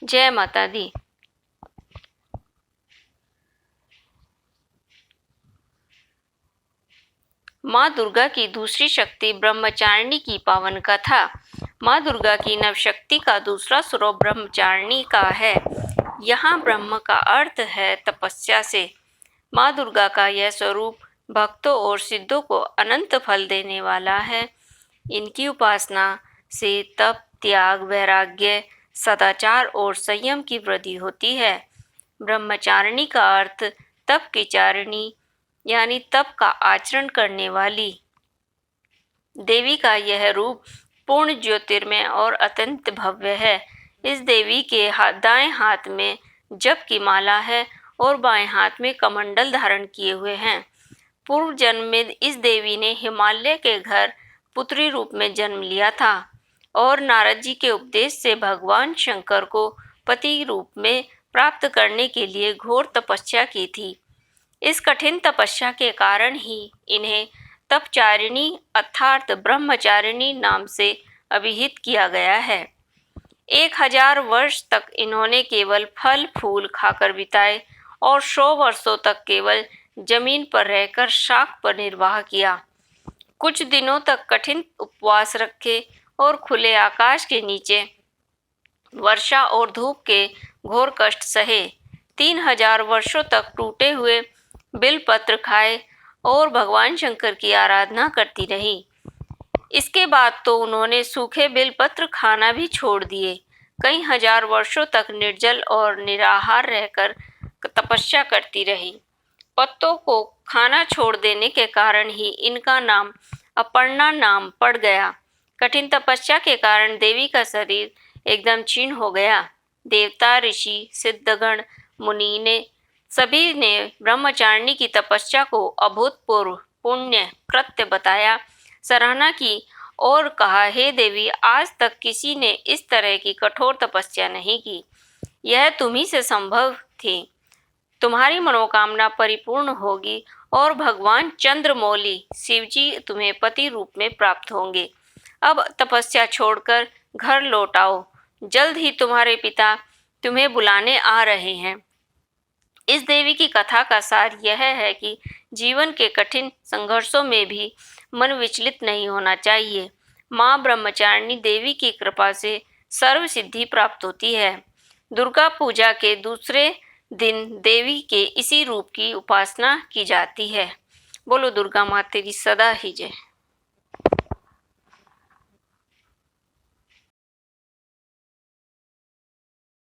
जय माता दी। माँ दुर्गा की दूसरी शक्ति ब्रह्मचारिणी की पावन कथा। माँ दुर्गा की नवशक्ति का दूसरा स्वरूप ब्रह्मचारिणी का है। यहाँ ब्रह्म का अर्थ है तपस्या से। माँ दुर्गा का यह स्वरूप भक्तों और सिद्धों को अनंत फल देने वाला है। इनकी उपासना से तप, त्याग, वैराग्य, सदाचार और संयम की वृद्धि होती है। ब्रह्मचारिणी का अर्थ तप की चारिणी यानी तप का आचरण करने वाली। देवी का यह रूप पूर्ण ज्योतिर्मय और अत्यंत भव्य है। इस देवी के दाएं हाथ में जप की माला है और बाएं हाथ में कमंडल धारण किए हुए हैं। पूर्व जन्म में इस देवी ने हिमालय के घर पुत्री रूप में जन्म लिया था और नारद जी के उपदेश से भगवान शंकर को पति रूप में प्राप्त करने के लिए घोर तपस्या की थी। इस कठिन तपस्या के कारण ही इन्हें तपचारिणी अर्थात ब्रह्मचारिणी नाम से अभिहित किया गया है। 1000 वर्ष तक इन्होंने केवल फल फूल खाकर बिताए और 100 वर्षों तक केवल जमीन पर रहकर शाक पर निर्वाह किया। कुछ दिनों तक कठिन उपवास रखे और खुले आकाश के नीचे वर्षा और धूप के घोर कष्ट सहे। 3000 वर्षों तक टूटे हुए बिलपत्र खाए और भगवान शंकर की आराधना करती रही। इसके बाद तो उन्होंने सूखे बिलपत्र खाना भी छोड़ दिए। कई हजार वर्षों तक निर्जल और निराहार रहकर तपस्या करती रही। पत्तों को खाना छोड़ देने के कारण ही इनका नाम अपर्णा नाम पड़ गया। कठिन तपस्या के कारण देवी का शरीर एकदम क्षीण हो गया। देवता, ऋषि, सिद्धगण, मुनि ने सभी ने ब्रह्मचारिणी की तपस्या को अभूतपूर्व पुण्य कृत्य बताया, सराहना की और कहा, हे देवी, आज तक किसी ने इस तरह की कठोर तपस्या नहीं की। यह तुम्ही से संभव थी। तुम्हारी मनोकामना परिपूर्ण होगी और भगवान चंद्रमौली शिवजी तुम्हें पति रूप में प्राप्त होंगे। अब तपस्या छोड़कर घर लौट आओ। जल्द ही तुम्हारे पिता तुम्हें बुलाने आ रहे हैं। इस देवी की कथा का सार यह है कि जीवन के कठिन संघर्षों में भी मन विचलित नहीं होना चाहिए। माँ ब्रह्मचारिणी देवी की कृपा से सर्व सिद्धि प्राप्त होती है। दुर्गा पूजा के दूसरे दिन देवी के इसी रूप की उपासना की जाती है। बोलो दुर्गा माता की सदा ही जय।